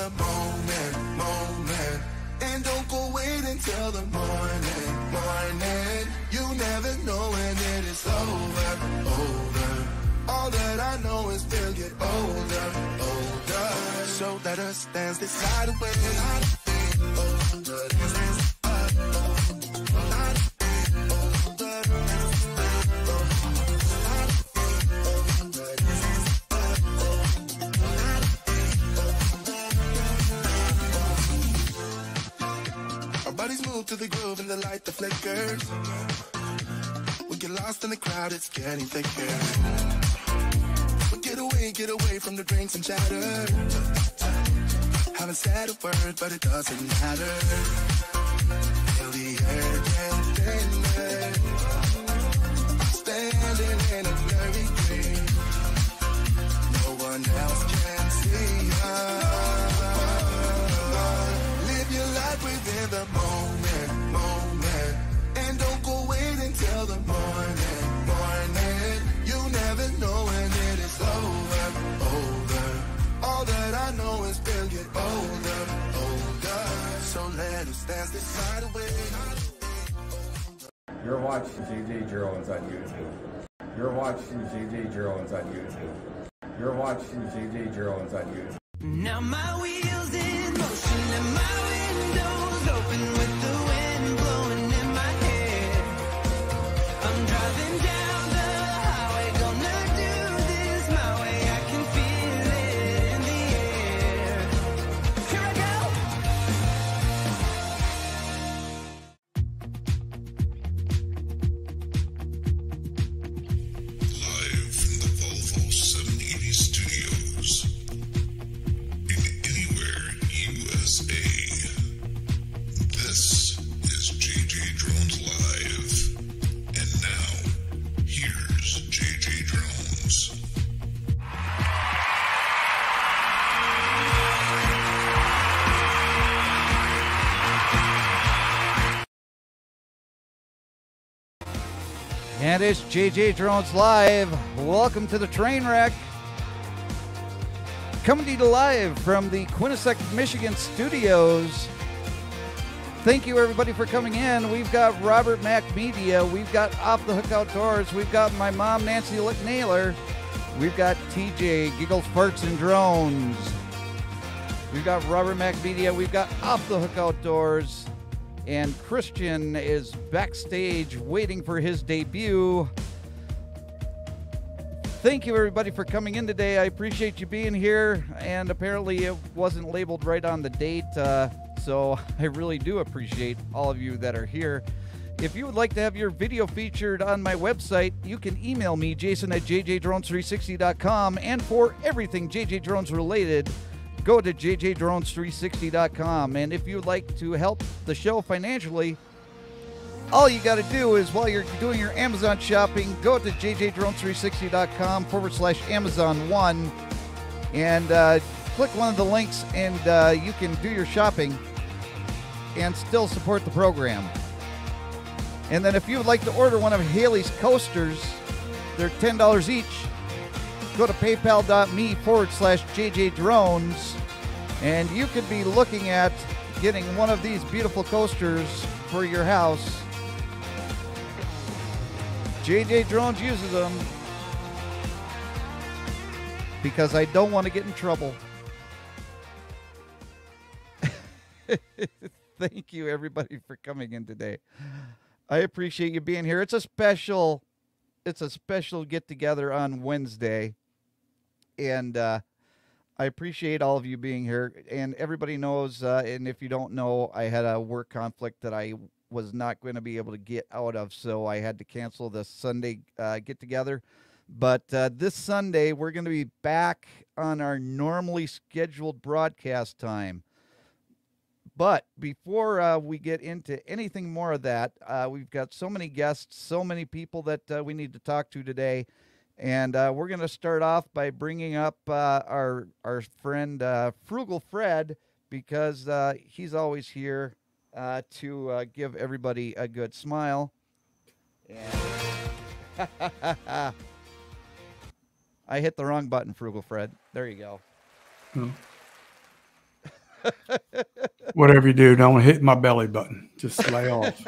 the moment. And don't go wait until the morning. You never know when it is over. All that I know is we'll get older. So let us dance this side away. Our bodies move to the groove and the light that flickers. We get lost in the crowd, it's getting thicker. Get away from the drinks and chatter. Haven't said a word, but it doesn't matter. Feel the air get thinner. Standing in a blurry dream. No one else can see us. Live your life within the moment. And don't go wait until the morning. You never know when it is over. All that I know is we'll get older. So let us dance this night away. You're watching JJ Drones on YouTube. You're watching JJ Drones on YouTube. You're watching JJ Drones on YouTube. Now my wheels in motion and my windows open with the wind blowing in my hair. I'm driving down the highway, gonna do this my way. I can feel it in the air. Here I go. Live from the Volvo 780 studios in anywhere USA. This is JJ Drones Live. And now, here's JJ Drones. And it's JJ Drones Live. Welcome to the train wreck. Coming to you live from the Quinnipiac, Michigan studios. Thank you, everybody, for coming in. We've got Robert Mack Media. We've got Off the Hook Outdoors. We've got my mom, Nancy Naylor. We've got TJ, Giggles, Farts, and Drones. We've got Robert Mack Media. We've got Off the Hook Outdoors. And Christian is backstage waiting for his debut. Thank you, everybody, for coming in today. I appreciate you being here. And apparently it wasn't labeled right on the date, so I really do appreciate all of you that are here. If you would like to have your video featured on my website, you can email me, Jason at jjdrones360.com. And for everything JJ Drones related, go to jjdrones360.com. And if you'd like to help the show financially, all you got to do is, while you're doing your Amazon shopping, go to jjdrones360.com/Amazon1 and click one of the links, and you can do your shopping and still support the program. And then if you would like to order one of Haley's coasters, they're $10 each. Go to paypal.me/JJDrones, and you could be looking at getting one of these beautiful coasters for your house. JJ Drones uses them because I don't want to get in trouble. Thank you, everybody, for coming in today. I appreciate you being here. It's a special get-together on Wednesday. And I appreciate all of you being here. And everybody knows, and if you don't know, I had a work conflict that I was not going to be able to get out of, so I had to cancel the Sunday get-together. But this Sunday, we're going to be back on our normally scheduled broadcast time. But before we get into anything more of that, we've got so many guests, so many people that we need to talk to today. And we're going to start off by bringing up our friend Frugal Fred, because he's always here to give everybody a good smile. And I hit the wrong button, Frugal Fred. There you go. Whatever you do, don't hit my belly button. Just lay off.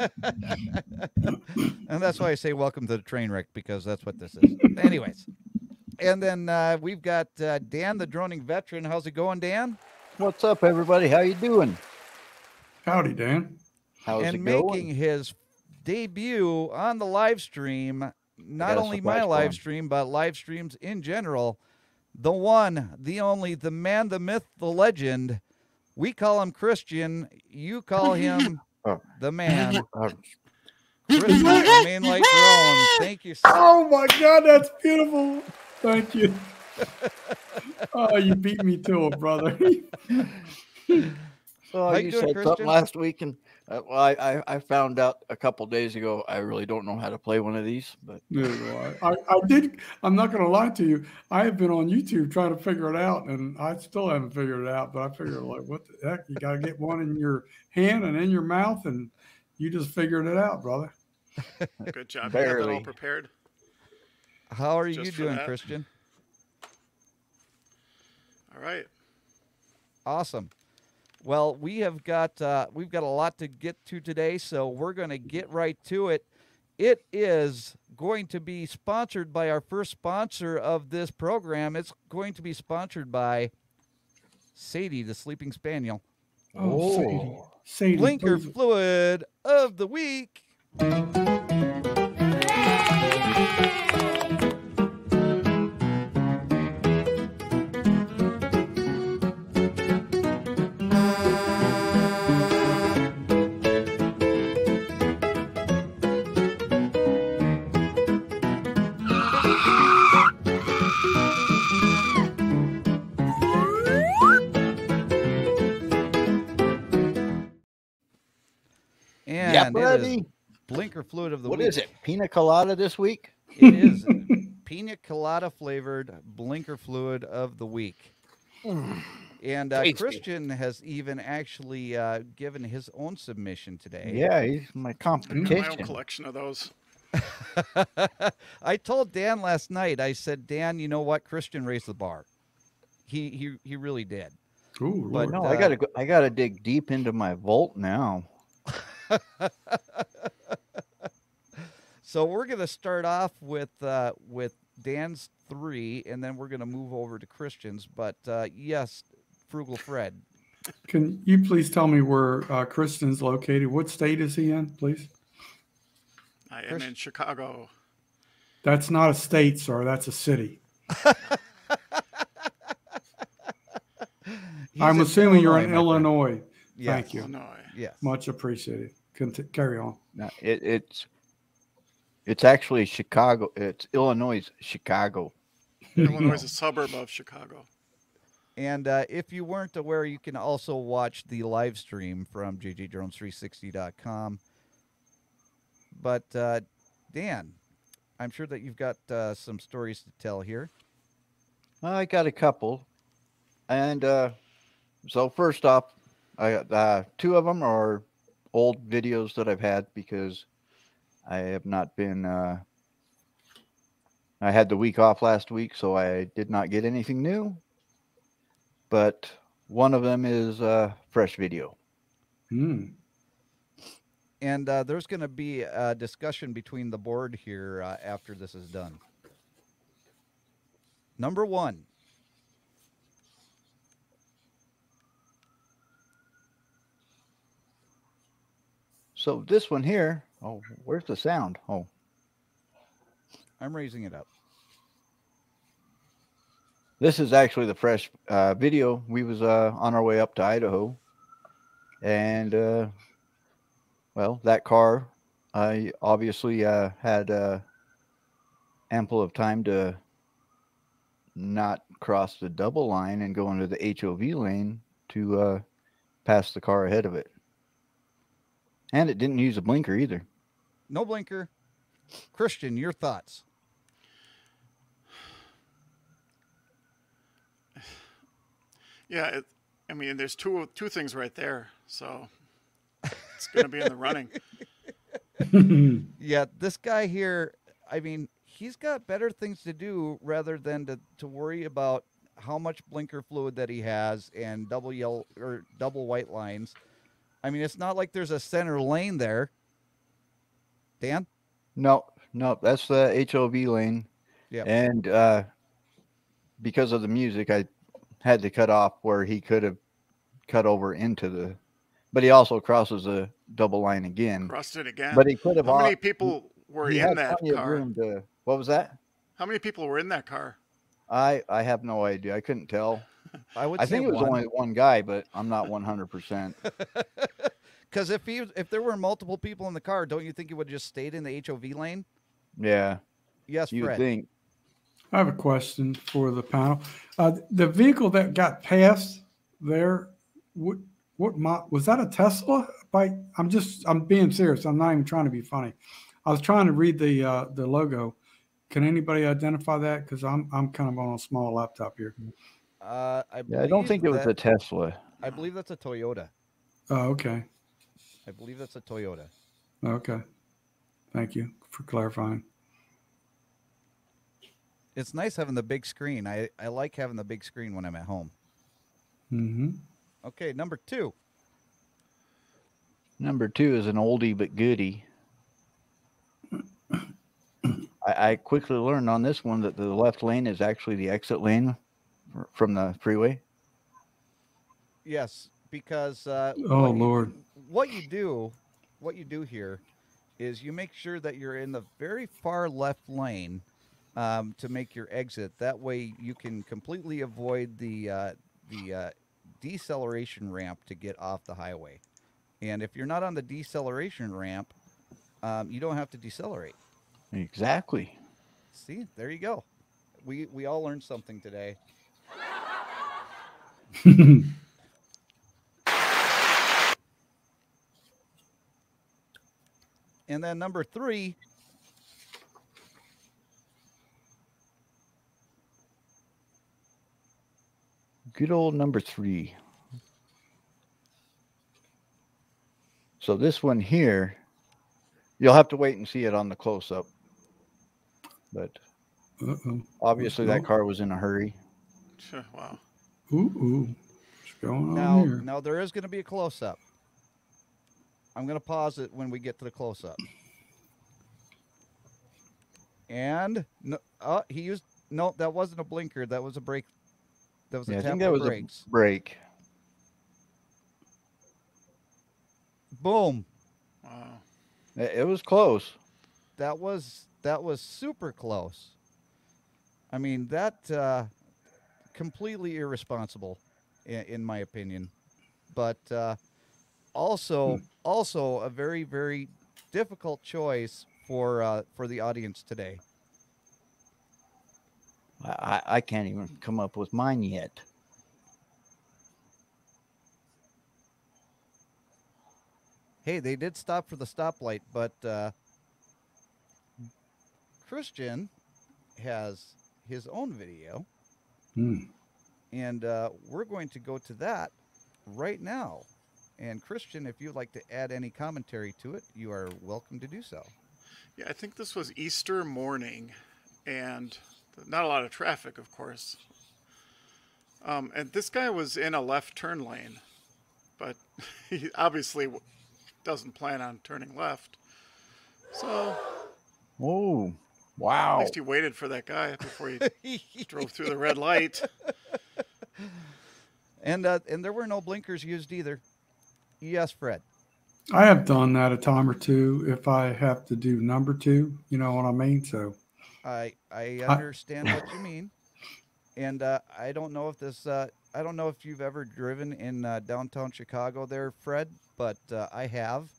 And that's why I say welcome to the train wreck, because that's what this is. Anyways, and then we've got Dan, the droning veteran. How's it going, Dan? What's up, everybody? How you doing? Howdy, Dan. How's And it making going? his debut on the live stream, not got a only surprise my for live him. stream, but live streams in general. The one, the only, the man, the myth, the legend. We call him Christian. You call him Oh. the man. Uh, Christian, the Mainlight drone. Thank you. Oh my God, that's beautiful. Thank you. Oh, you beat me to it, brother. well, How you you doing, said Christian? something last week, and well, I found out a couple days ago. I really don't know how to play one of these, but Neither do I did. I'm not going to lie to you. I have been on YouTube trying to figure it out, and I still haven't figured it out. But I figured, like, what the heck? You got to get one in your hand and in your mouth, and you just figured it out, brother. Good job. You have that all Barely. prepared. How are Just you for doing, that. Christian? All right. Awesome. Well, we've got a lot to get to today, so we're going to get right to it. It is going to be sponsored by our first sponsor of this program. It's going to be sponsored by Sadie, the Sleeping Spaniel. Oh, Sadie. Blinker please. fluid of the week. yeah, And it is buddy. Blinker fluid of the What week. is it? Pina colada this week? It is pina colada flavored blinker fluid of the week. And Tasty. Christian has even actually given his own submission today. Yeah, he's my I got my own competition. collection of those. I told Dan last night, I said, Dan, you know what? Christian raised the bar. He really did. Ooh, But Lord. No, I gotta dig deep into my vault now. So we're going to start off with Dan's 3, and then we're going to move over to Christian's. But yes, Frugal Fred. Can you please tell me where Christian's located? What state is he in, please? I am in Chicago. That's not a state, sir. That's a city. He's I'm in assuming you're in my friend. Illinois. Yes. Thank you. Illinois. Yes. Much appreciated. Carry on. No, it's actually Chicago. It's Illinois' Chicago. Illinois is a suburb of Chicago. And if you weren't aware, you can also watch the live stream from jjdrones360.com. But Dan, I'm sure that you've got some stories to tell here. I got a couple, and so first off, I got 2 of them are old videos that I've had because I have not been. I had the week off last week, so I did not get anything new. But one of them is a fresh video. Hmm. And there's going to be a discussion between the board here after this is done. Number 1. So this one here. Oh, where's the sound? Oh, I'm raising it up. this is actually the fresh video. We was on our way up to Idaho, and well, that car, I obviously had ample of time to not cross the double line and go into the HOV lane to pass the car ahead of it. And it didn't use a blinker either. No blinker. Christian, your thoughts? Yeah, I mean, there's two things right there, so it's going to be in the running. Yeah, this guy here, I mean, he's got better things to do rather than to worry about how much blinker fluid that he has and double yellow or double white lines. I mean, it's not like there's a center lane there. Dan? No, no, that's the HOV lane. Yep. And because of the music, I had to cut off where he could have cut over into the. But he also crosses a double line again. Crossed it again. But he could have. How many people were He in had that plenty of car? room to. What was that? How many people were in that car? I have no idea. I couldn't tell. I would I say think it was one. only one guy, but I'm not 100%. Because if there were multiple people in the car, don't you think it would just stayed in the HOV lane? Yeah, Yes, you would Fred. think. I have a question for the panel. The vehicle that got passed there, what was that a Tesla bike? I'm being serious. I'm not even trying to be funny. I was trying to read the logo. Can anybody identify that? Because I'm kind of on a small laptop here. I Yeah, I don't think it was a Tesla. I believe that's a Toyota. Oh, okay. I believe that's a Toyota. Okay. Thank you for clarifying. It's nice having the big screen. I like having the big screen when I'm at home. Mm-hmm. Okay, number 2. Number 2 is an oldie but goodie. I quickly learned on this one that the left lane is actually the exit lane from the freeway. Yes, because Oh, what Lord. what you do here is you make sure that you're in the very far left lane to make your exit. That way you can completely avoid the deceleration ramp to get off the highway. And if you're not on the deceleration ramp, you don't have to decelerate. Exactly. See, there you go. We all learned something today. And then number 3, Good old number 3. So this one here, you'll have to wait and see it on the close-up. But Uh-oh. obviously that car was in a hurry. Wow. Ooh. What's going on here? now there is going to be a close-up. I'm going to pause it when we get to the close-up. And he used that wasn't a blinker. That was a brake. That was a Yeah, I tap think that of was brakes. a brake. Boom. Wow. It was close. That was super close. I mean, that completely irresponsible, in my opinion. But also a very, very difficult choice for the audience today. I can't even come up with mine yet. Hey, they did stop for the stoplight, but Christian has his own video, and we're going to go to that right now. And Christian, if you'd like to add any commentary to it, you are welcome to do so. Yeah, I think this was Easter morning, and not a lot of traffic, of course. And this guy was in a left turn lane, but he obviously doesn't plan on turning left. So, Oh, wow. at least he waited for that guy before he drove through the red light. And there were no blinkers used either. Yes, Fred. I have done that a time or two if I have to do number 2. You know what I mean? So I understand what you mean, and I don't know if this I don't know if you've ever driven in downtown Chicago there, Fred, but I have,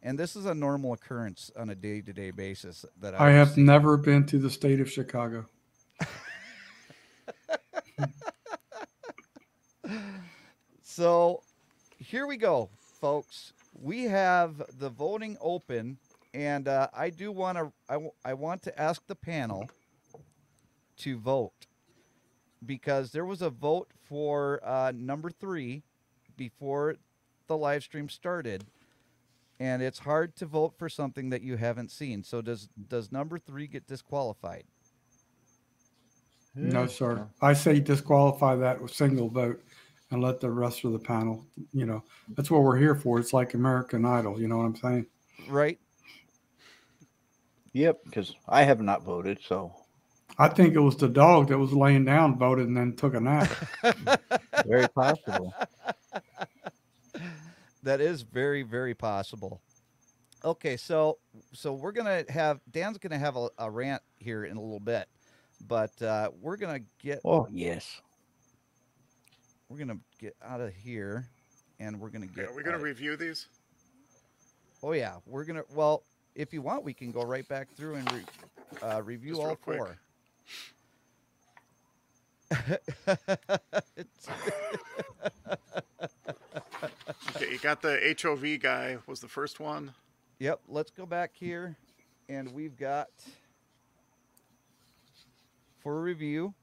and this is a normal occurrence on a day-to-day basis that I have never been to the state of Chicago. So here we go, folks. We have the voting open, and I do want to I want to ask the panel to vote, because there was a vote for number 3 before the live stream started, and it's hard to vote for something that you haven't seen. So does number 3 get disqualified? No, sir. I say disqualify that with single vote and let the rest of the panel, that's what we're here for. It's like American Idol. You know what I'm saying? Right? Yep, because I have not voted, so I think it was the dog that was laying down, voted, and then took a nap. very possible. That is very, very possible. Okay, so we're gonna have Dan's gonna have a rant here in a little bit, but we're gonna get Oh yes. out of here, and we're gonna get. Are we going to review these? Oh yeah, we're gonna. Well, if you want, we can go right back through and review Just all real quick. 4. Okay, you got the HOV guy was the first one. Yep, let's go back here, and we've got for review.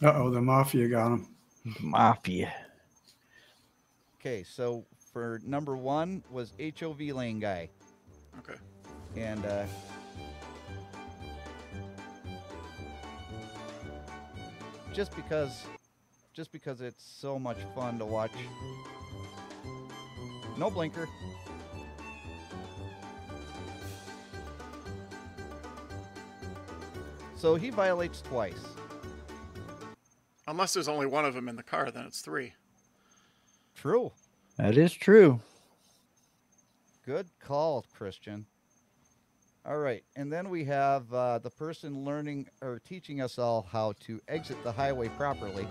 Uh-oh, the mafia got him. Mafia. Okay, so for number 1 was HOV Lane Guy, Okay. and just because it's so much fun to watch. No blinker. So he violates twice. Unless there's only one of them in the car, then it's 3. True. That is true. Good call, Christian. All right, and then we have the person learning or teaching us all how to exit the highway properly.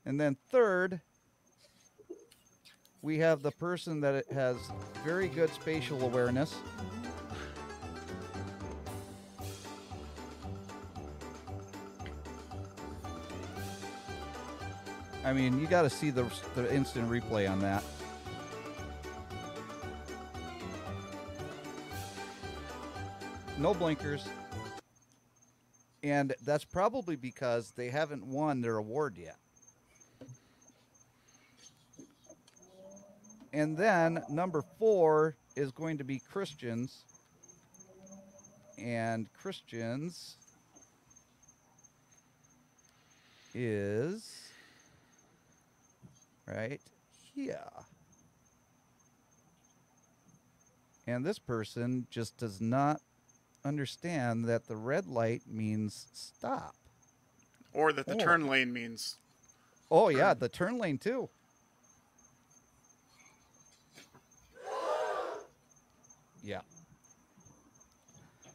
And then third, we have the person that has very good spatial awareness. I mean, you got to see the instant replay on that. No blinkers. And that's probably because they haven't won their award yet. And then number 4 is going to be Christians. And Christians is right here. And this person just does not understand that the red light means stop. Or that the Oh. turn lane means. Oh, yeah, the turn lane too. Yeah.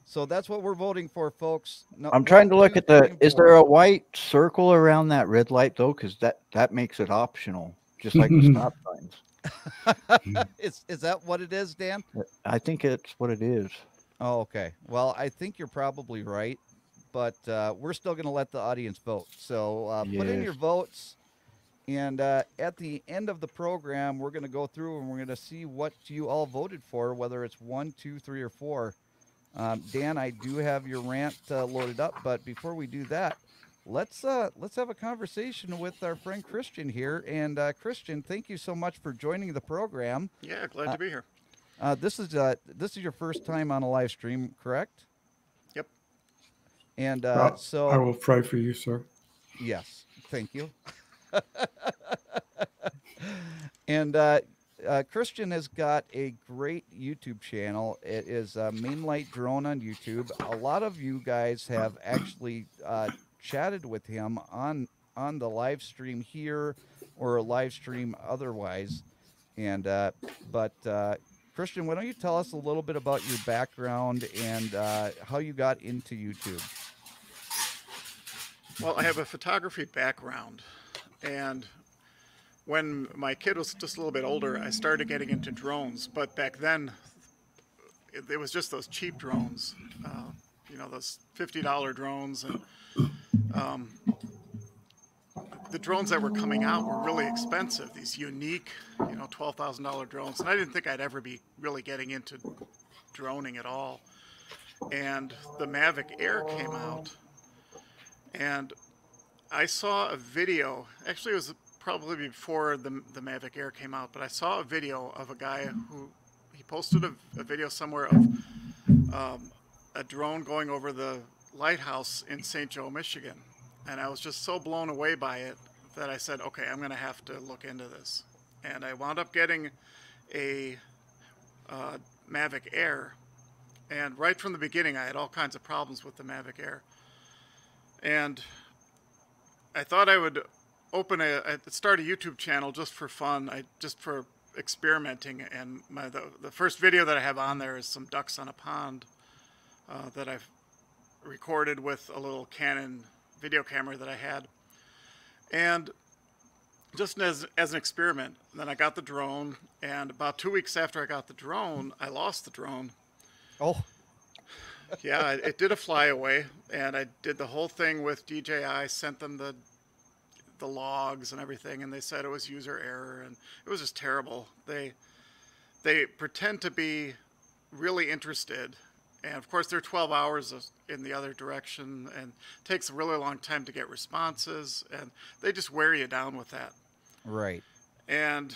So that's what we're voting for, folks. No, I'm trying to look 1, at 2, 3, the. and Is 4. there a white circle around that red light though? Because that makes it optional, just like the stop signs. Is that what it is, Dan? I think it's what it is. Oh, okay. Well, I think you're probably right, but we're still going to let the audience vote. So put in Yes. your votes, and at the end of the program, we're going to go through and we're going to see what you all voted for, whether it's 1, 2, 3, or 4. Dan, I do have your rant loaded up, but before we do that, let's have a conversation with our friend Christian here. And Christian, thank you so much for joining the program. Yeah, glad to be here. This is your first time on a live stream, correct? Yep. And Well, so I will pray for you, sir. yes, thank you. And Christian has got a great YouTube channel. It is Mainlight Drone on YouTube. A lot of you guys have actually chatted with him on the live stream here or a live stream otherwise. And but Christian, why don't you tell us a little bit about your background and how you got into YouTube? Well, I have a photography background, and when my kid was just a little bit older, I started getting into drones. But back then, it was just those cheap drones, those $50 drones, and the drones that were coming out were really expensive. These unique, $12,000 drones, and I didn't think I'd ever be really getting into droning at all. And the Mavic Air came out, and I saw a video. Actually, it was probably before the Mavic Air came out, but I saw a video of a guy who he posted a video somewhere of a drone going over the lighthouse in St. Joe, Michigan, and I was just so blown away by it that I said, okay, I'm going to have to look into this. And I wound up getting a Mavic Air, and right from the beginning I had all kinds of problems with the Mavic Air, and I thought I would start a YouTube channel just for fun, just for experimenting. And the first video that I have on there is some ducks on a pond that I've recorded with a little Canon video camera that I had, and just as an experiment. And then I got the drone, and about 2 weeks after I got the drone, I lost the drone. Oh. Yeah, it did a flyaway, and I did the whole thing with DJI, sent them the logs and everything, and they said it was user error, and it was just terrible. They pretend to be really interested, and of course they're 12 hours in the other direction, and it takes a really long time to get responses, and they just wear you down with that. Right. And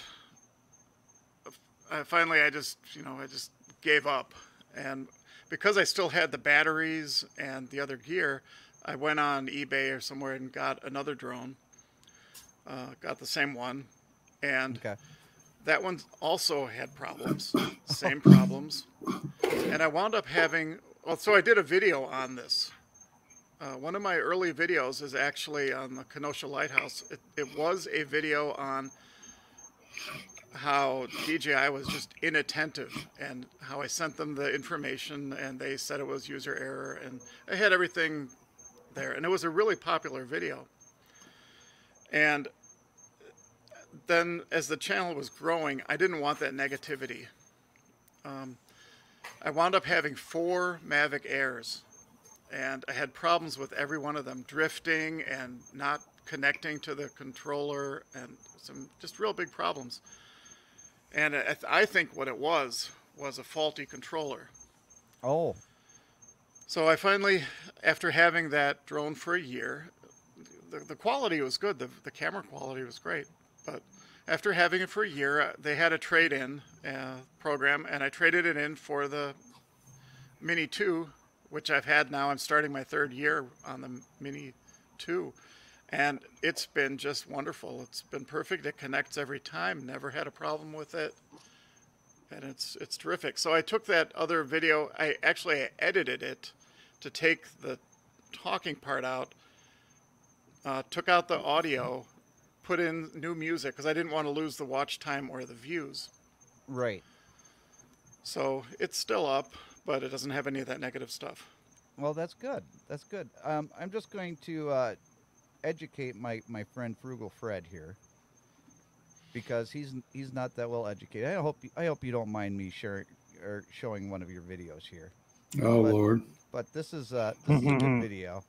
finally I just gave up, and because I still had the batteries and the other gear, I went on eBay or somewhere and got another drone. Got the same one, and Okay. that one also had problems, same problems. And I wound up having, so I did a video on this. One of my early videos is actually on the Kenosha Lighthouse. It was a video on how DJI was just inattentive, and how I sent them the information and they said it was user error, and I had everything there, and it was a really popular video. And then as the channel was growing, I didn't want that negativity. I wound up having 4 Mavic Airs, and I had problems with every one of them, drifting and not connecting to the controller, and some just real big problems. And I think what it was a faulty controller. Oh. So I finally, after having that drone for a year, the quality was good. The camera quality was great. But after having it for a year, they had a trade-in program, and I traded it in for the Mini 2, which I've had now. I'm starting my 3rd year on the Mini 2. And it's been just wonderful. It's been perfect. It connects every time. Never had a problem with it. And it's terrific. So I took that other video. I edited it to take the talking part out. Took out the audio, put in new music, because I didn't want to lose the watch time or the views. Right. So it's still up, but it doesn't have any of that negative stuff. Well, that's good. That's good. I'm just going to educate my friend Frugal Fred here, because he's not that well educated. I hope you don't mind me sharing or showing one of your videos here. Oh, Lord. But this is a good video,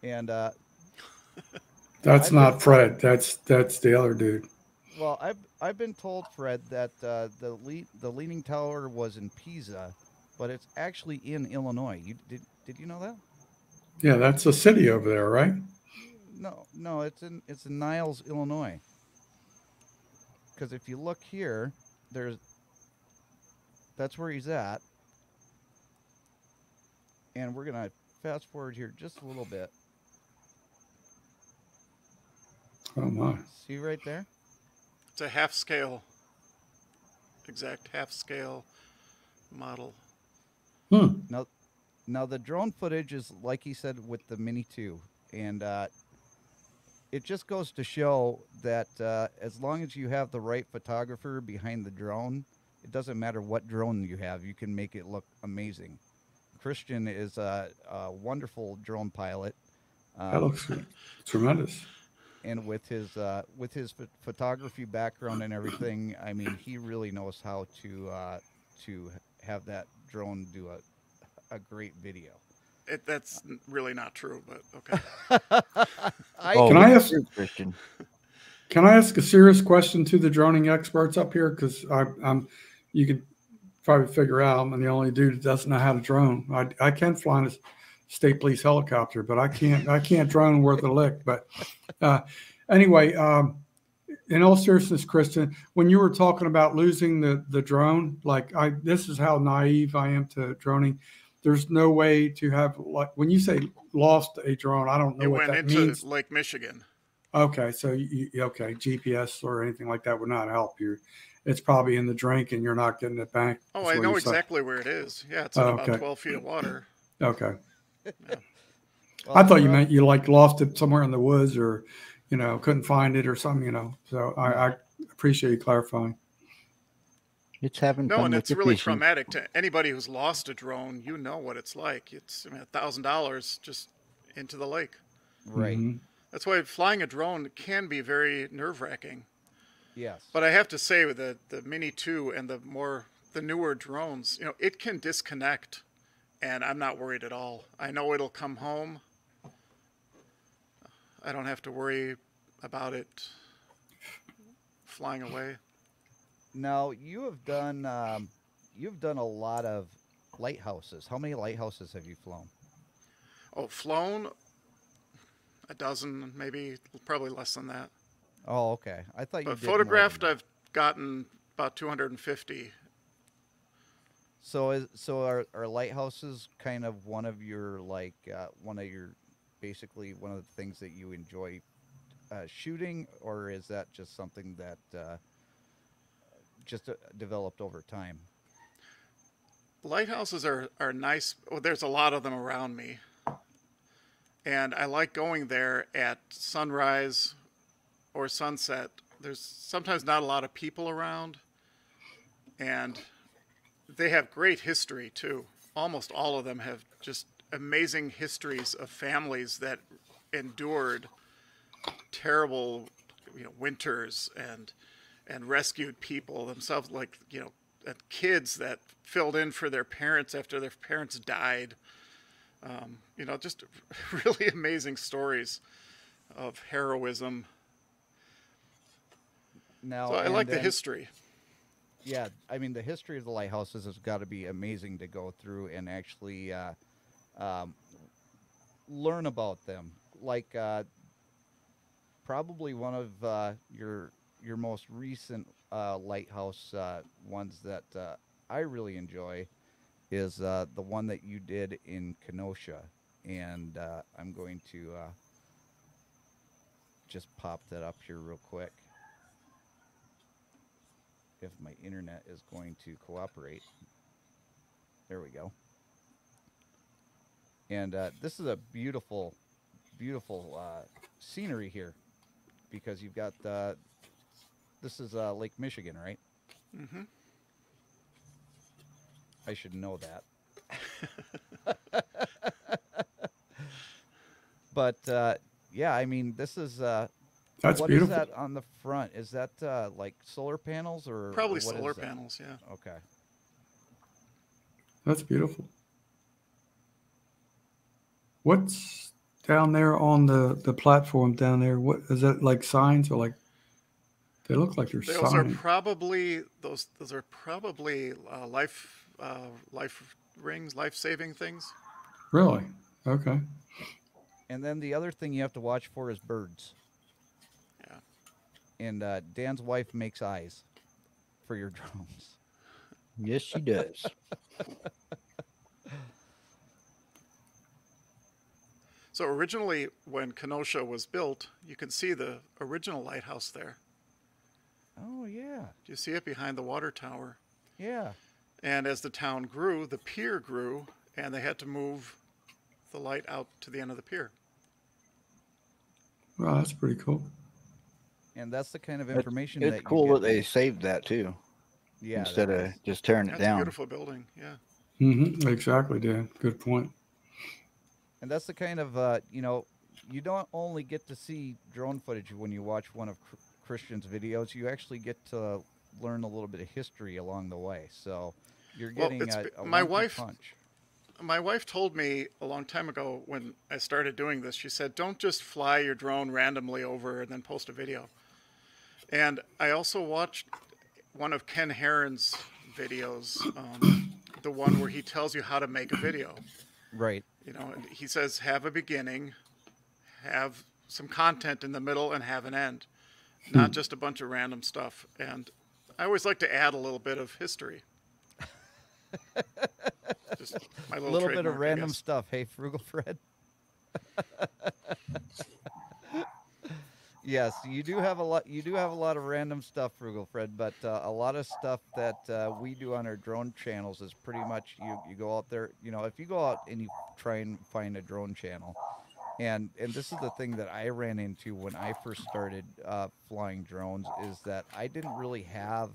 and that's not Fred. That's the other dude. well, I've been told, Fred, that the Leaning Tower was in Pisa, but it's actually in Illinois. Did you know that? Yeah, that's a city over there, right? No, it's in Niles, Illinois. Because if you look here, that's where he's at. And we're gonna fast forward here just a little bit. Oh my! See right there? It's a half-scale, exact half-scale model. Now the drone footage is like he said with the Mini 2, and it just goes to show that as long as you have the right photographer behind the drone, it doesn't matter what drone you have, you can make it look amazing. Christian is a wonderful drone pilot. That looks tremendous. And with his photography background and everything, I mean, he really knows how to have that drone do a great video. That's really not true, but okay. Can I ask Christian? Can I ask a serious question to the droning experts up here? Because you can probably figure out I'm the only dude that doesn't know how to drone. I can fly in a state police helicopter, but I can't drone worth a lick. But anyway, in all seriousness, Kristen, when you were talking about losing the drone, like this is how naive I am to droning. There's no way to have, like, when you say lost a drone, I don't know It what went that into means. Lake Michigan. Okay, so okay, GPS or anything like that would not help you. It's probably in the drink, and you're not getting it back. Oh, That's I what know you said. exactly where it is. Yeah, it's in Oh, about okay. 12 feet of water. Okay. Well, I thought you meant you like lost it somewhere in the woods, or couldn't find it or something. So I appreciate you clarifying. It's having No, fun and with it's the really fishing. traumatic to anybody who's lost a drone. You know what it's like. It's $1,000 just into the lake. Right. Mhm. That's why flying a drone can be very nerve-wracking. Yes. But I have to say, with the Mini 2 and the newer drones, it can disconnect, and I'm not worried at all. I know it'll come home. I don't have to worry about it flying away. Now you've done a lot of lighthouses. How many lighthouses have you flown? Oh, flown a dozen, maybe, probably less than that. Oh, okay. I thought you But did more than photographed, that. I've gotten about 250. So are lighthouses kind of one of your basically one of the things that you enjoy shooting, or is that just something that just developed over time? Lighthouses are nice. Well, there's a lot of them around me. And I like going there at sunrise or sunset. There's sometimes not a lot of people around. And they have great history, too. Almost all of them have just amazing histories of families that endured terrible winters and rescued people themselves, like kids that filled in for their parents after their parents died. Just really amazing stories of heroism. Now, So I and like the then- history. Yeah, I mean the history of the lighthouses has got to be amazing to go through and actually learn about them. Like probably one of your most recent lighthouse ones that I really enjoy is the one that you did in Kenosha, and I'm going to just pop that up here real quick if my internet is going to cooperate. There we go. And this is a beautiful, beautiful scenery here because you've got this is Lake Michigan, right? Mm-hmm. I should know that. But yeah, I mean, this is That's what is beautiful. that on the front? Is that like solar panels or Probably what is solar that? panels, yeah. Okay. That's beautiful. What's down there on the platform down there? What is that, like signs, or like they look like they're Those signs? are probably life rings, life-saving things. Really? Okay. And then the other thing you have to watch for is birds. Yeah. And Dan's wife makes eyes for your drones. Yes, she does. So originally, when Kenosha was built, you can see the original lighthouse there. Oh yeah, Do you see it behind the water tower? yeah. And as the town grew, the pier grew, and they had to move the light out to the end of the pier. Wow, that's pretty cool. And that's the kind of It's- information It's that cool you that get. they saved that too, Yeah, instead that of is. just tearing it That's a down. beautiful building, yeah. Exactly, Dan. Good point. And that's the kind of you don't only get to see drone footage when you watch one of Christian's videos. You actually get to learn a little bit of history along the way. So you're Well, getting it's a my one-two wife- punch. My wife told me a long time ago when I started doing this, she said, don't just fly your drone randomly over and then post a video. And I also watched one of Ken Herron's videos, the one where he tells you how to make a video. Right. You know, and he says have a beginning, have some content in the middle, and have an end, not just a bunch of random stuff. And I always like to add a little bit of history. Just my A little little bit of trademark, I random guess. stuff. Hey, Frugal Fred. Yes, you do have a lot. You do have a lot of random stuff, Frugal Fred. But a lot of stuff that we do on our drone channels is pretty much you go out there. You know, if you go out and you try and find a drone channel, and this is the thing that I ran into when I first started flying drones is that I didn't really have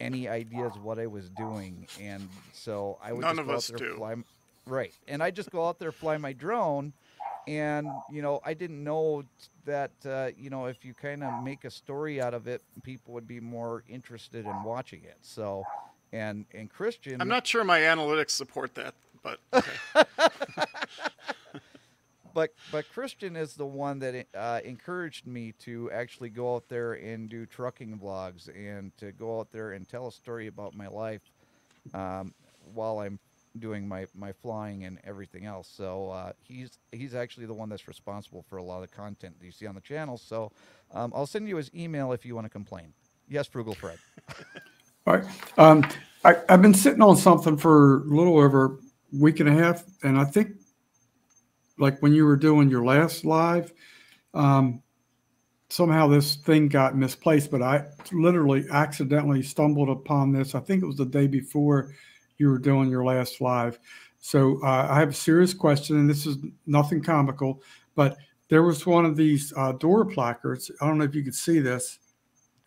any ideas what I was doing, and so I would None just of go out us there do. right, and I just go out there fly my drone, and I didn't know that if you kind of make a story out of it, people would be more interested in watching it. So, and I'm Christian, not sure my analytics support that, but okay. but Christian is the one that encouraged me to actually go out there and do trucking vlogs and to go out there and tell a story about my life um, while I'm doing my flying and everything else. So he's actually the one that's responsible for a lot of the content that you see on the channel. So I'll send you his email if you want to complain. Yes, Frugal Fred. All right. I've been sitting on something for a little over a week and a half, and I think like when you were doing your last live, um, somehow this thing got misplaced, but I literally accidentally stumbled upon this. I think it was the day before you were doing your last live. So I have a serious question, and this is nothing comical, but there was one of these door placards. I don't know if you could see this.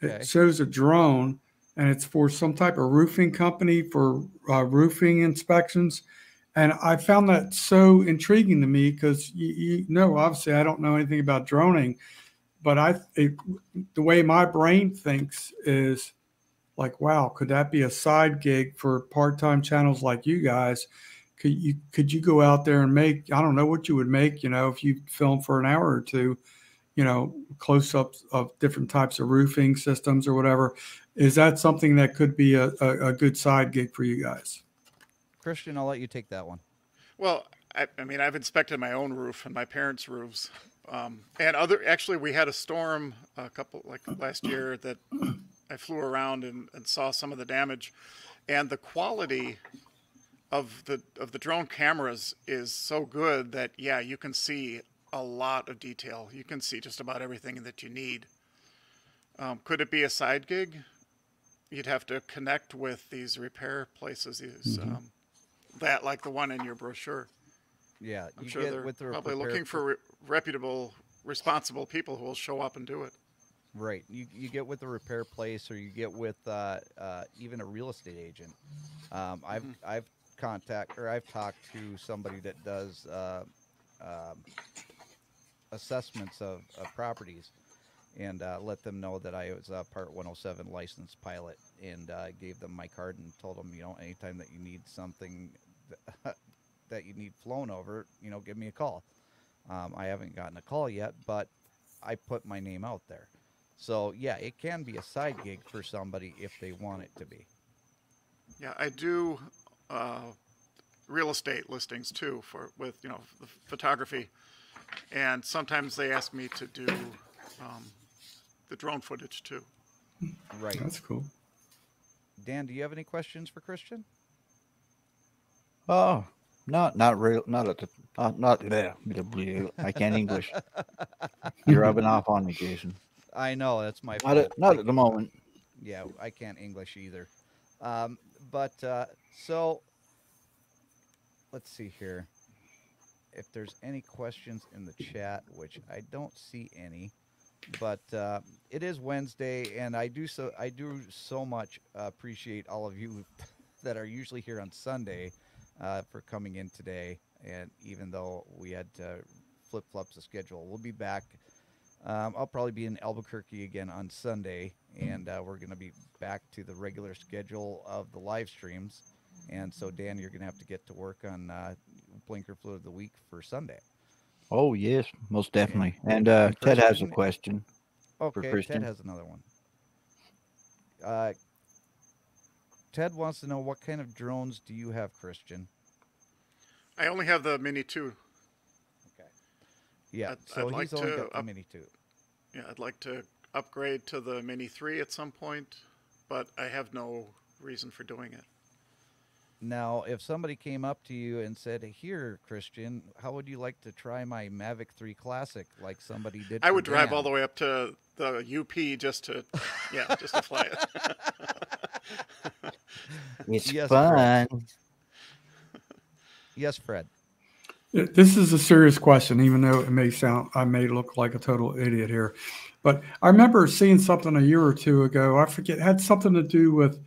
It Okay. shows a drone, and it's for some type of roofing company for roofing inspections. And I found that so intriguing to me because obviously I don't know anything about droning, but the way my brain thinks is like, wow, could that be a side gig for part-time channels like you guys? Could you go out there and make, I don't know what you would make, if you film for an hour or two, close-ups of different types of roofing systems or whatever. Is that something that could be a good side gig for you guys? Christian, I'll let you take that one. Well, I mean, I've inspected my own roof and my parents' roofs, and actually, we had a storm a couple like last year that I flew around and saw some of the damage, and the quality of the drone cameras is so good that you can see a lot of detail. You can see just about everything that you need. Could it be a side gig? You'd have to connect with these repair places, that like the one in your brochure. Yeah, I'm you sure get they're with the probably repair looking for reputable, responsible people who will show up and do it. Right. You get with the repair place, or you get with even a real estate agent. I've I've talked to somebody that does assessments of properties, and let them know that I was a Part 107 licensed pilot, and gave them my card and told them, anytime that you need something that you need flown over, give me a call. I haven't gotten a call yet, but I put my name out there. So yeah, it can be a side gig for somebody if they want it to be. Yeah, I do real estate listings too with the photography, and sometimes they ask me to do the drone footage too. Right. That's cool. Dan, do you have any questions for Christian? Oh, not real, not at the, not there. I can't English. You're rubbing off on me, Jason. I know that's my Not fault. not at the moment. Yeah, I can't English either. But so let's see here. If there's any questions in the chat, which I don't see any, but it is Wednesday, and I do so much appreciate all of you that are usually here on Sunday for coming in today. And even though we had to flip flop the schedule, we'll be back. I'll probably be in Albuquerque again on Sunday, and we're going to be back to the regular schedule of the live streams. And so, Dan, you're going to have to get to work on Blinker Fluid of the Week for Sunday. Oh yes, most definitely. And and Ted has a Christian- question for Okay, Christian. Ted has another one. Ted wants to know, what kind of drones do you have, Christian? I only have the Mini 2. Okay. Yeah. I'd So like he's only to got the up- Mini 2. Yeah, I'd like to upgrade to the Mini 3 at some point, but I have no reason for doing it. Now, if somebody came up to you and said, "Here, Christian, how would you like to try my Mavic 3 Classic?" like somebody did I for would drive Dan? all the way up to the UP just to, yeah, just to fly it. It's Yes, fun. Yes, Fred. This is a serious question, even though it may sound, I may look like a total idiot here. But I remember seeing something a year or two ago. I forget, it had something to do with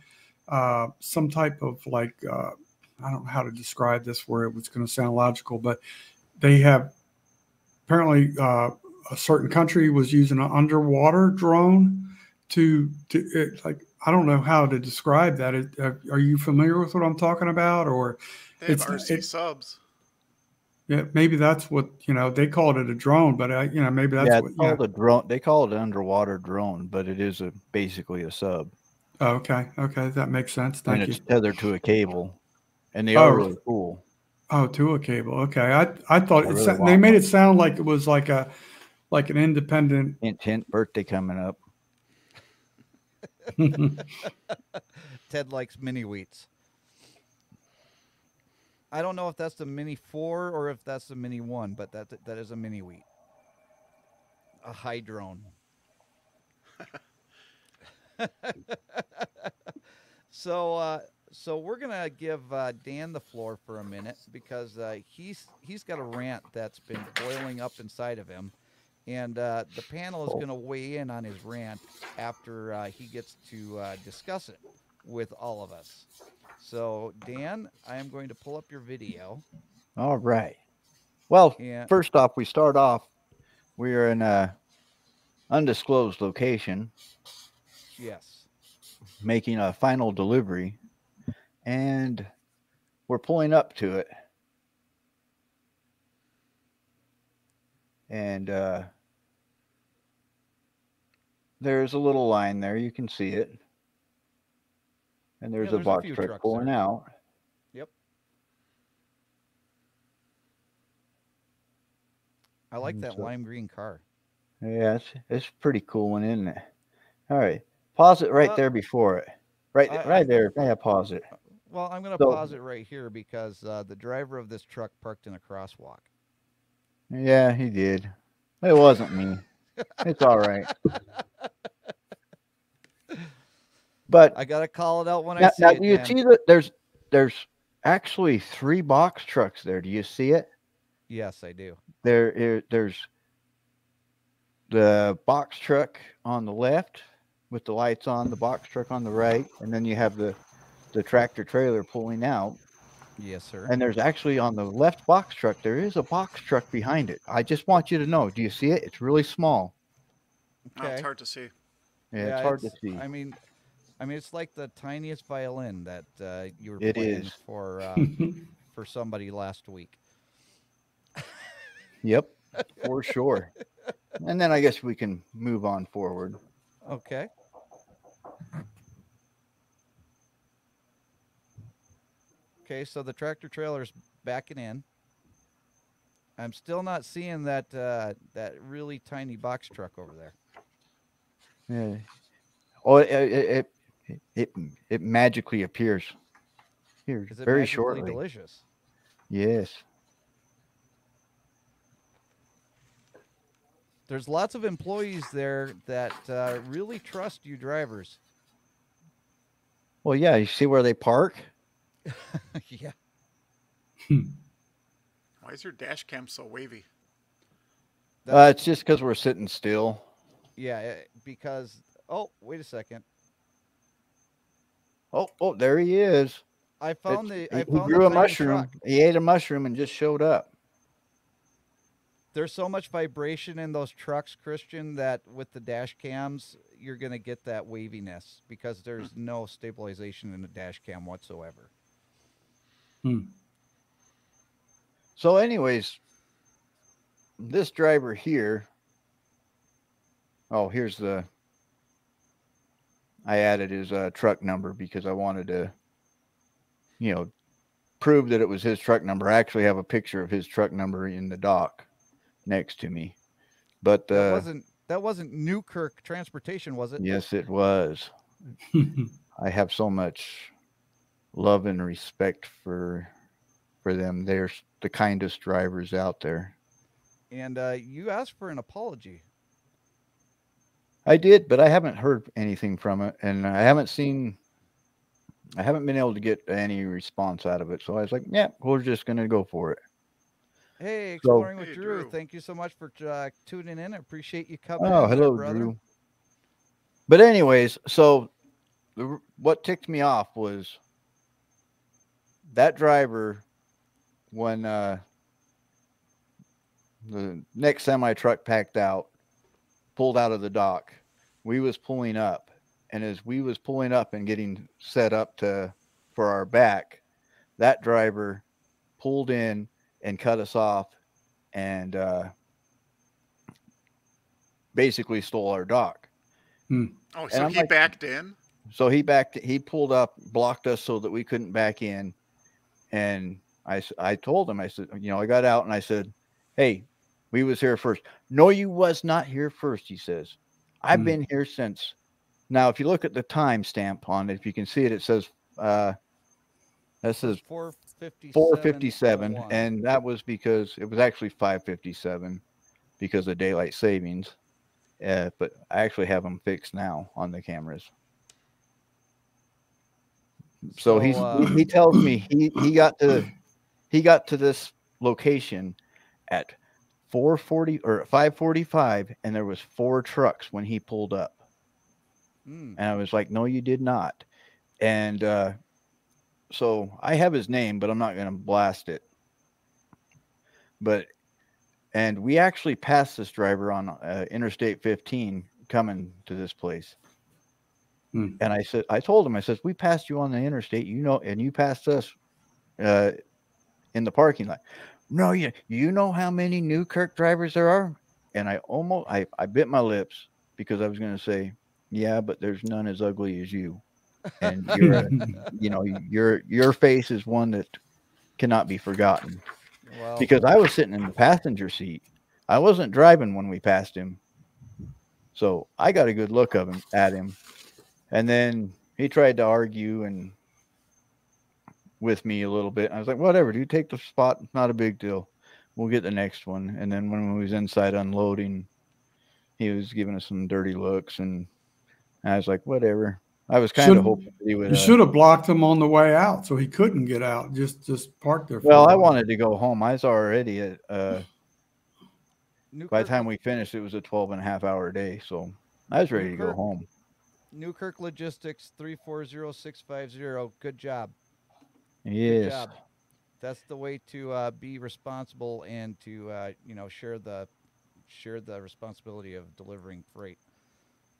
some type of like, I don't know how to describe this where it was going to sound logical, but they have apparently a certain country was using an underwater drone to like, I don't know how to describe that. Are you familiar with what I'm talking about? Or They have it's RC subs. yeah, maybe that's what, they called it a drone, but maybe that's Yeah, what, it's called a drone. They call it an underwater drone, but it is basically a sub, Oh, okay. Okay. That makes sense. and Thank you. it's tethered to a cable, and they are Oh, really cool. to a cable. Okay. I thought I really they want made one. it sound like it was like an independent. Hint, hint, birthday coming up. Ted likes mini wheats. I don't know if that's the Mini 4 or if that's the Mini 1, but that is a mini wheat. A high drone. So we're gonna give Dan the floor for a minute because he's got a rant that's been boiling up inside of him, and the panel is gonna weigh in on his rant after he gets to discuss it with all of us. So Dan, I am going to pull up your video. All right. Well, Yeah. first off, we start off. We are in a undisclosed location, Yes. making a final delivery, and we're pulling up to it. And there's a little line there. You can see it. And there's a there's a box few truck trucks pulling there. out. Yep. I like that So- lime green car. Yeah, it's a pretty cool one, isn't it? All right. Pause it right Well, there before it. Right, I- right there. Yeah, pause it. Well, I'm going to So- pause it right here because the driver of this truck parked in a crosswalk. Yeah, he did. It wasn't me. It's all right. But I got to call it out when I now, see now it. do you Dan. see that there's actually 3 box trucks there? Do you see it? Yes, I do. There's the box truck on the left with the lights on, the box truck on the right, and then you have the tractor trailer pulling out. Yes, sir. And there's actually on the left box truck, there is a box truck behind it. I just want you to know. Do you see it? It's really small. Oh, it's Okay. hard to see. Yeah, it's hard to see. I mean, it's like the tiniest violin that you were It playing is. for somebody last week. Yep, for sure. And then I guess we can move on forward. Okay. Okay, so the tractor trailer's backing in. I'm still not seeing that really tiny box truck over there. Yeah. Oh, it magically appears here Is it very magically shortly. delicious? Yes. There's lots of employees there that really trust you drivers. Well, yeah. You see where they park? Yeah. Why is your dash cam so wavy? It's just because we're sitting still. Yeah, because wait a second. Oh, there he is. I found He the grew a tiny mushroom. truck. He ate a mushroom and just showed up. There's so much vibration in those trucks, Christian, that with the dash cams, you're going to get that waviness because there's no stabilization in the dash cam whatsoever. So, anyways, this driver here. Oh, here's I added his truck number because I wanted to, prove that it was his truck number. I actually have a picture of his truck number in the dock next to me. But That wasn't Newkirk Transportation, was it? yes, it was. I have so much love and respect for them. They're the kindest drivers out there. And you asked for an apology. I did, but I haven't heard anything from it, and I haven't been able to get any response out of it. So I was like, yeah, we're just gonna go for it. Hey, So, Exploring with Hey, Drew. Drew. Thank you so much for tuning in. I appreciate you coming oh, in there, hello, brother. Drew. But anyways, so what ticked me off was that driver when the next semi truck packed out, pulled out of the dock. We was pulling up, and as we was pulling up and getting set up for our back, that driver pulled in and cut us off, and basically stole our dock. Oh, And so I'm he like, backed in? so he pulled up, blocked us so that we couldn't back in, and I told him, I said, I got out and I said, hey, we was here first. No, you was not here first, he says. I've been here since. Now, if you look at the time stamp on it, if you can see it, it says that says 4:57, and that was because it was actually 5:57 because of daylight savings. But I actually have them fixed now on the cameras. So he tells me he got to this location at 4:40 or 5:45, and there was 4 trucks when he pulled up. And I was like, no, you did not. And so I have his name, but I'm not going to blast it. And we actually passed this driver on Interstate 15 coming to this place. And I told him, I said, we passed you on the interstate, and you passed us in the parking lot. No, you know how many Newkirk drivers there are? And I bit my lips because I was going to say, yeah, but there's none as ugly as you. And your face is one that cannot be forgotten. Well, Because I was sitting in the passenger seat. I wasn't driving when we passed him. So I got a good look at him. And then he tried to argue with me a little bit. I was like, whatever, dude, take the spot. It's not a big deal. We'll get the next one. And then when we was inside unloading, he was giving us some dirty looks, and I was like, whatever. I was kind of hoping that he would. You should have blocked him on the way out so he couldn't get out. Just park there. Well, I wanted to go home. I was already at. Newkirk, By the time we finished, it was a 12.5-hour day, so I was ready to go home. Newkirk Logistics 340650. Good job. Good Yes. job. That's the way to be responsible and to share the responsibility of delivering freight.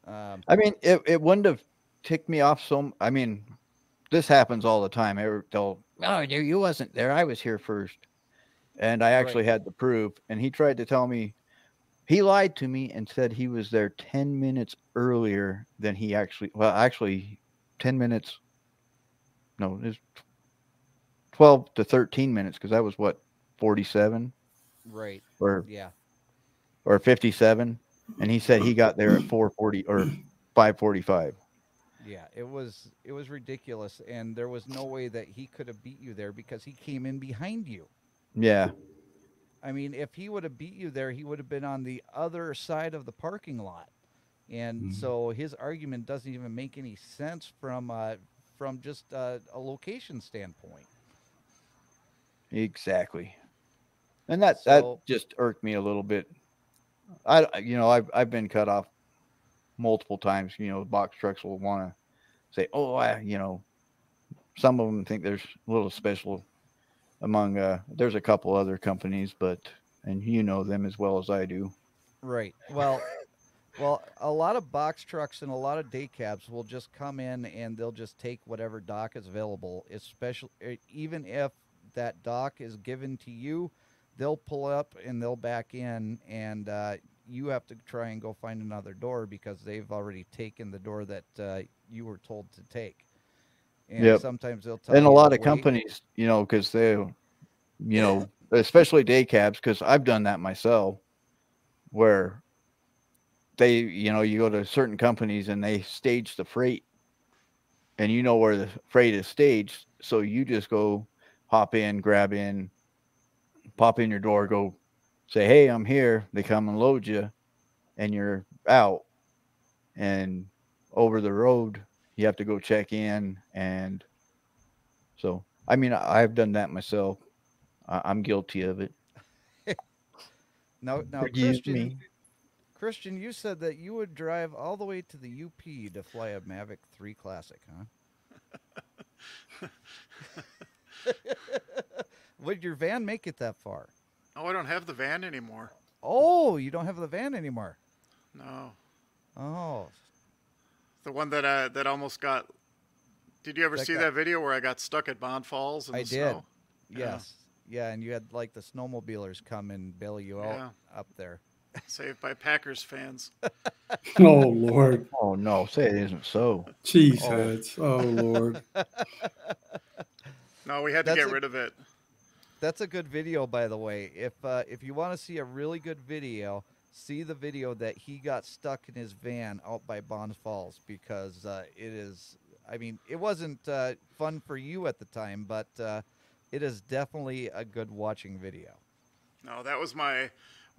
I mean, it wouldn't have ticked me off so. I mean, this happens all the time. They'll, oh, you wasn't there. I was here first, and I actually had the proof. And he tried to tell me, he lied to me and said he was there 10 minutes earlier than he actually. Well, actually, 10 minutes. No, it's 12 to 13 minutes because that was what 47, Right. or Yeah. or 57, and he said he got there at 4:40 or 5:45. Yeah, it was ridiculous, and there was no way that he could have beat you there because he came in behind you. Yeah. I mean, if he would have beat you there, he would have been on the other side of the parking lot, and so his argument doesn't even make any sense from just a location standpoint. Exactly. And that just irked me a little bit. I've been cut off multiple times. Box trucks will want to say, oh, some of them think there's a little special among, there's a couple other companies, and you know them as well as I do. Right. Well, a lot of box trucks and a lot of day cabs will just come in and they'll just take whatever dock is available, especially even if that dock is given to you, they'll pull up and they'll back in, and you have to try and go find another door because they've already taken the door that you were told to take. and Yep. sometimes they'll tell And a you lot to of wait. companies, because they, especially day cabs, because I've done that myself, where they, you go to certain companies and they stage the freight, and you know where the freight is staged, so you just go hop in, grab in, pop in your door, go say, "Hey, I'm here." They come and load you, and you're out. And over the road, you have to go check in, and so I mean, I've done that myself. I'm guilty of it. Now, Forgive Christian, me. Christian, you said that you would drive all the way to the UP to fly a Mavic 3 Classic, huh? Would your van make it that far? Oh, I don't have the van anymore. Oh, you don't have the van anymore. No, Oh, the one that almost got. Did you ever That see got- that video where I got stuck at Bond Falls in I the did. snow? Yeah. Yes. Yeah, and you had like the snowmobilers come and bail you out Yeah. up there. Saved by Packers fans. Oh Lord, Oh no, say it isn't so. cheeseheads. Oh Lord. No, we had to That's get a- rid of it. That's a good video, by the way. If you want to see a really good video, see the video that he got stuck in his van out by Bond Falls, because it is. I mean, it wasn't fun for you at the time, but it is definitely a good watching video. No, that was my.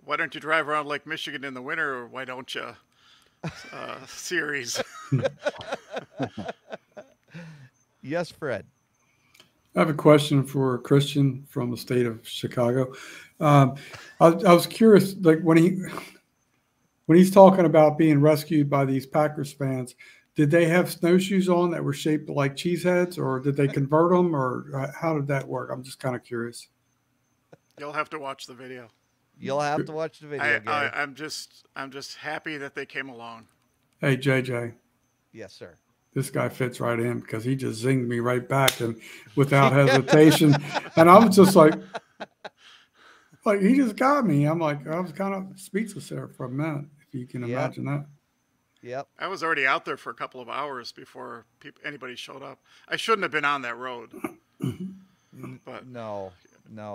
Why don't you drive around Lake Michigan in the winter? Or why don't you? Series. Yes, Fred. I have a question for Christian from the state of Chicago. I was curious, like when he's talking about being rescued by these Packers fans, did they have snowshoes on that were shaped like cheeseheads, or did they convert them, or how did that work? I'm just kind of curious. You'll have to watch the video. You'll have to watch the video, Gary. I'm just happy that they came along. Hey, JJ, Yes, sir. this guy fits right in because he just zinged me right back and without hesitation. And I was just like he just got me. I'm like, I was kind of speechless there for a minute, if you can Yep. imagine that. Yep. I was already out there for a couple of hours before anybody showed up. I shouldn't have been on that road. But No,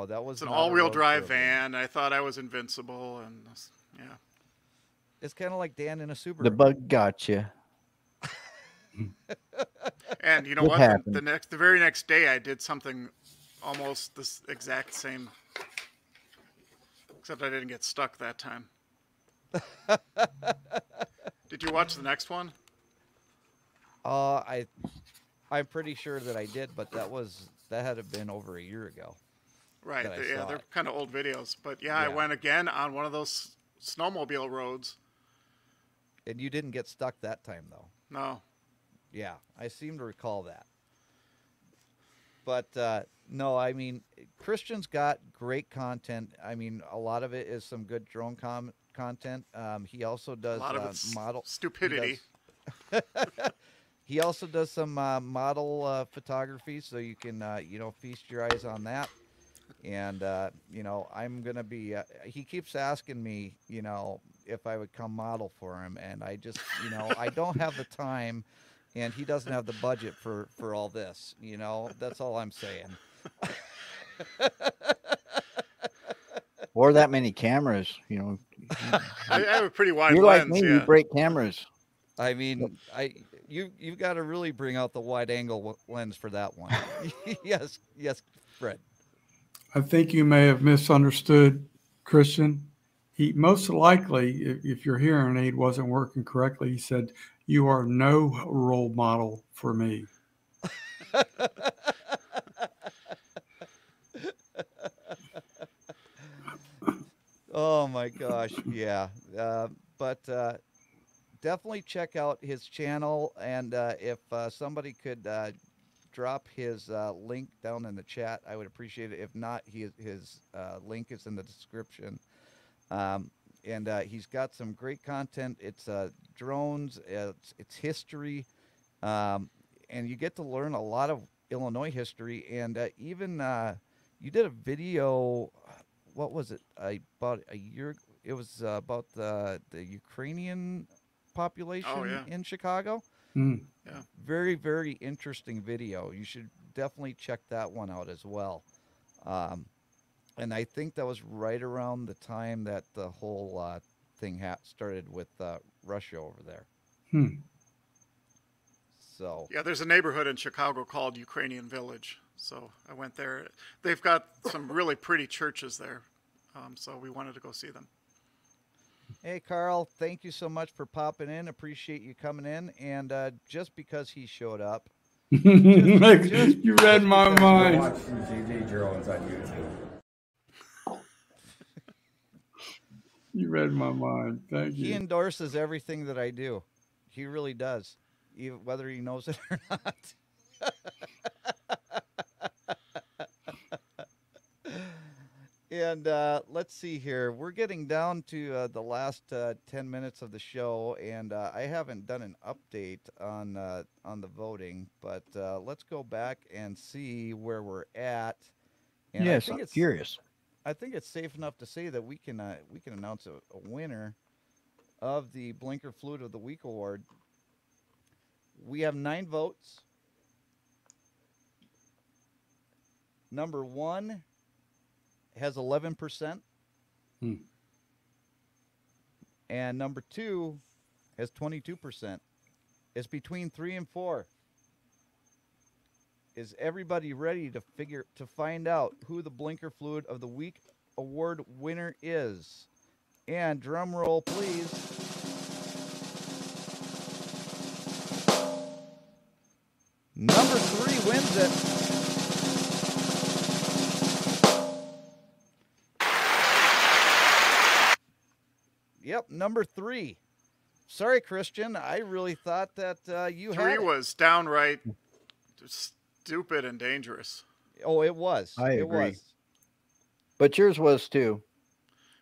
that was it's an not a all-wheel road drive for a van. I thought I was invincible, and yeah. It's kind of like Dan in a Subaru. The bug got you. And you know What what? happened? The very next day, I did something almost this exact same, except I didn't get stuck that time. Did you watch the next one? I'm pretty sure that I did, but that had to have been over a year ago. Right. That I Yeah, saw they're it. kind of old videos, but yeah, I Yeah. went again on one of those snowmobile roads. And you didn't get stuck that time, though. No. Yeah, I seem to recall that. But no, I mean, Christian's got great content. I mean, a lot of it is some good drone content. He also does A lot of it's model stupidity. He also does some model photography, so you can feast your eyes on that. And I'm gonna be. He keeps asking me, if I would come model for him, and I just, I don't have the time, and he doesn't have the budget for all this. That's all I'm saying. Or that many cameras, I have a pretty wide You're like lens. me, Yeah. you break cameras. I mean, you've got to really bring out the wide angle lens for that one. Yes, Fred. I think you may have misunderstood Christian. He most likely, if your hearing aid wasn't working correctly, he said, "You are no role model for me." Oh my gosh, yeah. But definitely check out his channel, and if somebody could drop his link down in the chat, I would appreciate it. If not, his link is in the description. And he's got some great content. It's drones, it's history, and you get to learn a lot of Illinois history. And even you did a video. What was it? About a year. It was about the Ukrainian population Oh, yeah. in Chicago. Mm. Yeah. Very, very interesting video. You should definitely check that one out as well. And I think that was right around the time that the whole thing started with Russia over there. Hmm. So Yeah, there's a neighborhood in Chicago called Ukrainian Village. So I went there. They've got some really pretty churches there. So we wanted to go see them. hey, Carl, thank you so much for popping in. Appreciate you coming in. And just because he showed up, You read my You're mind. watching JJ Drones on YouTube. You read my mind. Thank he you. endorses everything that I do. He really does, even whether he knows it or not. And let's see here. We're getting down to the last 10 minutes of the show, and I haven't done an update on the voting, but let's go back and see where we're at. And Yes, I'm curious. I think it's safe enough to say that we can announce a winner of the Blinker Flute of the Week award. We have 9 votes. Number 1 has 11%. Hmm. And number 2 has 22%. It's between 3 and 4. Is everybody ready to find out who the Blinker Fluid of the Week award winner is? And drum roll, please. Number 3 wins it. Yep, number 3. Sorry, Christian. I really thought that you had 3 it. was downright stupid and dangerous. Oh, it was. I It agree. was. But yours was too.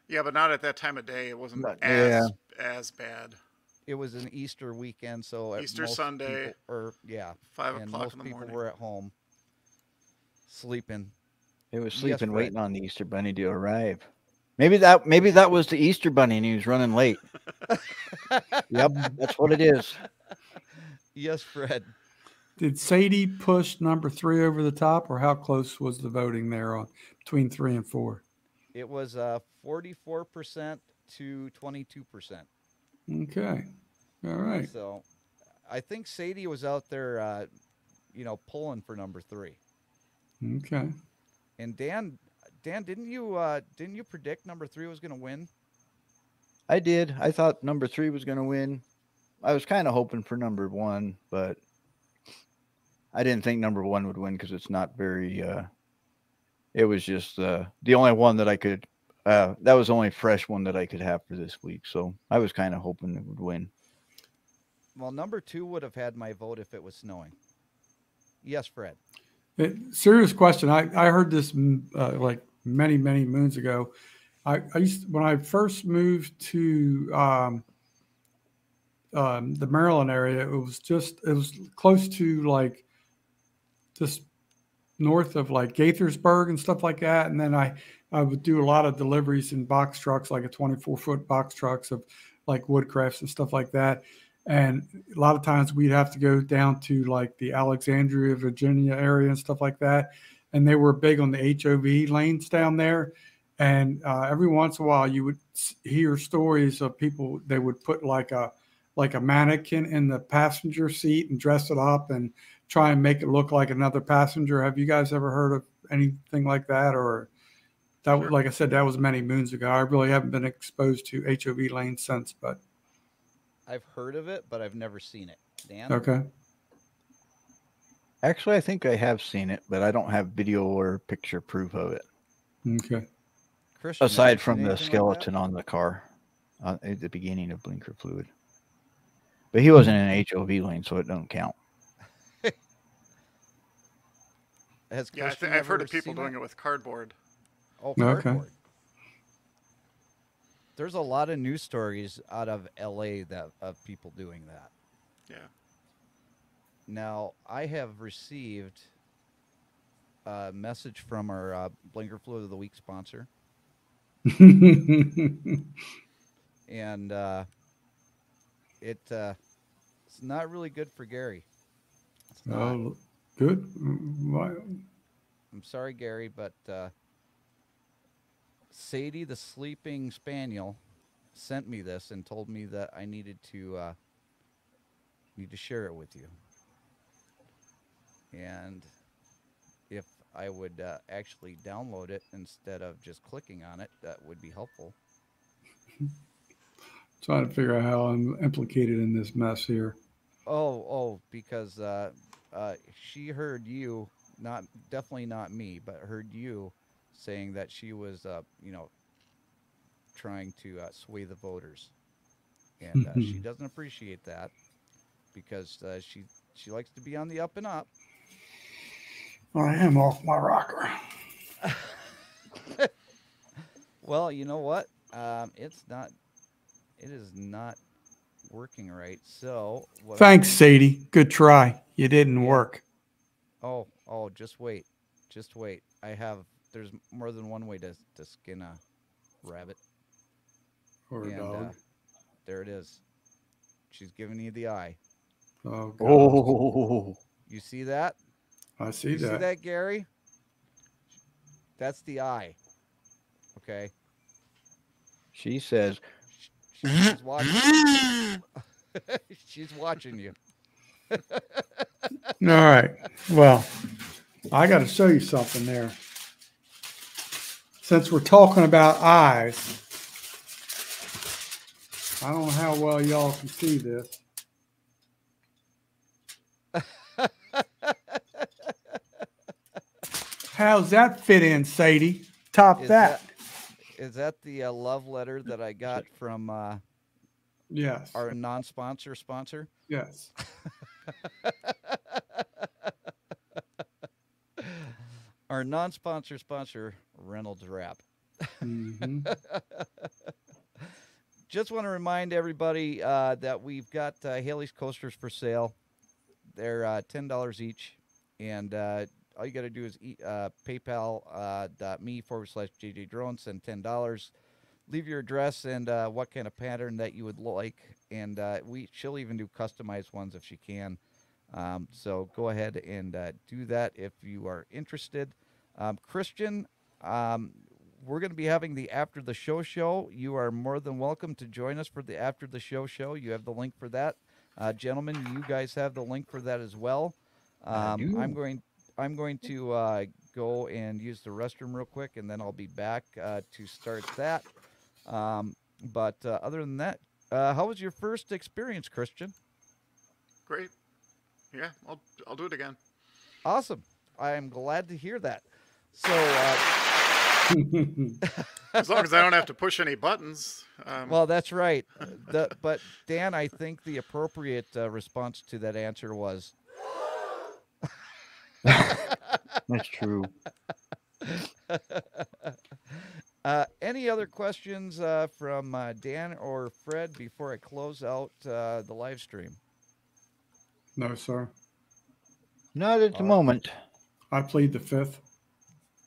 Yeah, but not at that time of day. It wasn't But, as bad. It was an Easter weekend, so Easter most Sunday, people, or yeah, 5 and o'clock most in the people morning. were at home sleeping. It was Yes, sleeping, Fred. waiting on the Easter Bunny to arrive. Maybe that was the Easter Bunny and he was running late. Yep, that's what it is. Yes, Fred. Did Sadie push number 3 over the top, or how close was the voting there on between 3 and 4? It was 44% to 22%. Okay. All right. So, I think Sadie was out there, pulling for number 3. Okay. And Dan, didn't you predict number 3 was going to win? I did. I thought number 3 was going to win. I was kind of hoping for number 1, but I didn't think number 1 would win because it's not very. It was just the only one that I could. That was the only fresh one that I could have for this week. So I was kind of hoping it would win. Well, number 2 would have had my vote if it was snowing. Yes, Fred. Serious question. I heard this like many moons ago. When I first moved to the Maryland area, it was close to like just north of like Gaithersburg and stuff like that. And then I would do a lot of deliveries in box trucks, like a 24-foot box trucks of like woodcrafts and stuff like that. And a lot of times we'd have to go down to like the Alexandria, Virginia area and stuff like that. And they were big on the HOV lanes down there. And every once in a while you would hear stories of people, they would put like a mannequin in the passenger seat and dress it up and try and make it look like another passenger. Have you guys ever heard of anything like that? Or that, Sure. like I said, that was many moons ago. I really haven't been exposed to HOV lanes since, but I've heard of it, but I've never seen it. Dan? okay. Actually, I think I have seen it, but I don't have video or picture proof of it. Okay. Christian, have you Aside seen from the anything like that? skeleton on the car at the beginning of Blinker Fluid. But he wasn't in an HOV lane, so it don't count. Has Yeah, Christian I've heard ever of people seen doing it with cardboard. Oh, Okay. cardboard. There's a lot of news stories out of LA of people doing that. Yeah. Now, I have received a message from our Blinker Fluid of the Week sponsor, and it's not really good for Gary. It's not. Oh, good. I'm sorry, Gary, but Sadie, the sleeping spaniel, sent me this and told me that I need to share it with you. And if I would actually download it instead of just clicking on it, that would be helpful. Trying to figure out how I'm implicated in this mess here. Because she heard you, not definitely not me, but heard you saying that she was, trying to sway the voters, and she doesn't appreciate that because she likes to be on the up and up. I am off my rocker. Well, you know what? It's not. It is not working right. So what? Thanks, Sadie. Good try. You didn't Yeah. work. Oh, just wait, just wait. There's more than one way to skin a rabbit, Or a and dog. there it is. She's giving you the eye. Oh, God. Oh, You see that? I see You see that. that, Gary? That's the eye. Okay. she says, She's watching. She's watching you. All right. Well, I got to show you something there. Since we're talking about eyes, I don't know how well y'all can see this. How's that fit in, Sadie? Top Is that. Is that the love letter that I got from Yes. our non-sponsor sponsor? Yes. Our non-sponsor sponsor, Reynolds Wrap. hmm Just want to remind everybody that we've got Haley's coasters for sale. They're $10 each, and all you got to do is PayPal.me/JJ Drones, send $10. Leave your address and what kind of pattern that you would like, and she'll even do customized ones if she can. So go ahead and do that if you are interested. Christian, we're going to be having the After the Show. You are more than welcome to join us for the After the Show. You have the link for that. Gentlemen, you guys have the link for that as well. I do. I'm going to go and use the restroom real quick, and then I'll be back to start that. But other than that, how was your first experience, Christian? Great. Yeah, I'll do it again. Awesome. I am glad to hear that. So, As long as I don't have to push any buttons. well, that's right. But Dan, I think the appropriate response to that answer was, that's true. any other questions from Dan or Fred before I close out the live stream? No, sir. Not at the All right. moment. I plead the fifth.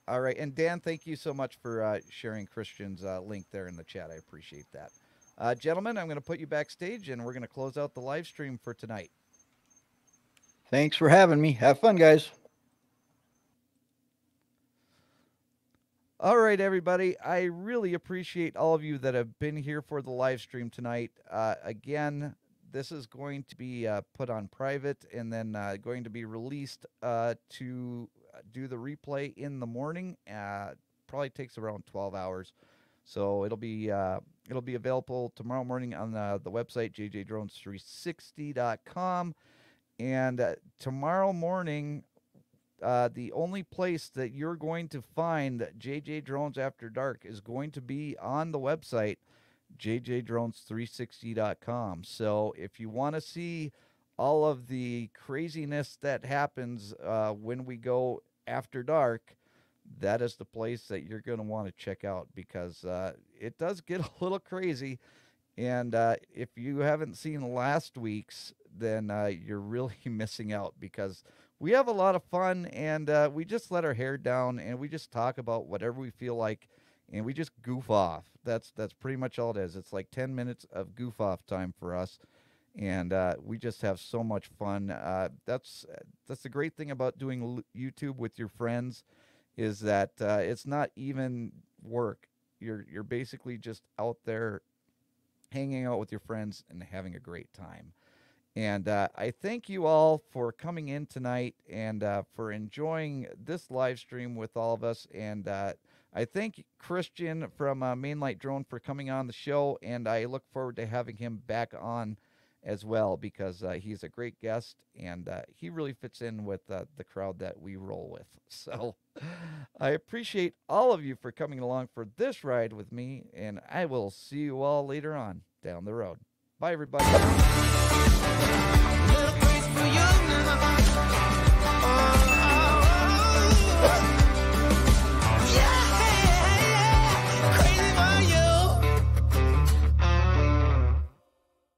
All right. And Dan, thank you so much for sharing Christian's link there in the chat. I appreciate that. Gentlemen, I'm going to put you backstage, and we're going to close out the live stream for tonight. Thanks for having me. Have fun, guys. All right, everybody. I really appreciate all of you that have been here for the live stream tonight. Again, this is going to be put on private and then going to be released to do the replay in the morning. Probably takes around 12 hours. So it'll be available tomorrow morning on the website, jjdrones360.com. And tomorrow morning, the only place that you're going to find JJ Drones After Dark is going to be on the website, jjdrones360.com. So if you want to see all of the craziness that happens when we go after dark, that is the place that you're going to want to check out, because it does get a little crazy. And if you haven't seen last week's, then you're really missing out, because we have a lot of fun, and we just let our hair down, and we just talk about whatever we feel like, and we just goof off. That's pretty much all it is. It's like 10 minutes of goof off time for us. and we just have so much fun. That's the great thing about doing YouTube with your friends, is that it's not even work. You're basically just out there hanging out with your friends and having a great time. And I thank you all for coming in tonight and for enjoying this live stream with all of us. And I thank Christian from Mainlight Drone for coming on the show. And I look forward to having him back on as well, because he's a great guest and he really fits in with the crowd that we roll with. So I appreciate all of you for coming along for this ride with me. And I will see you all later on down the road. Bye, everybody. Little place for young men.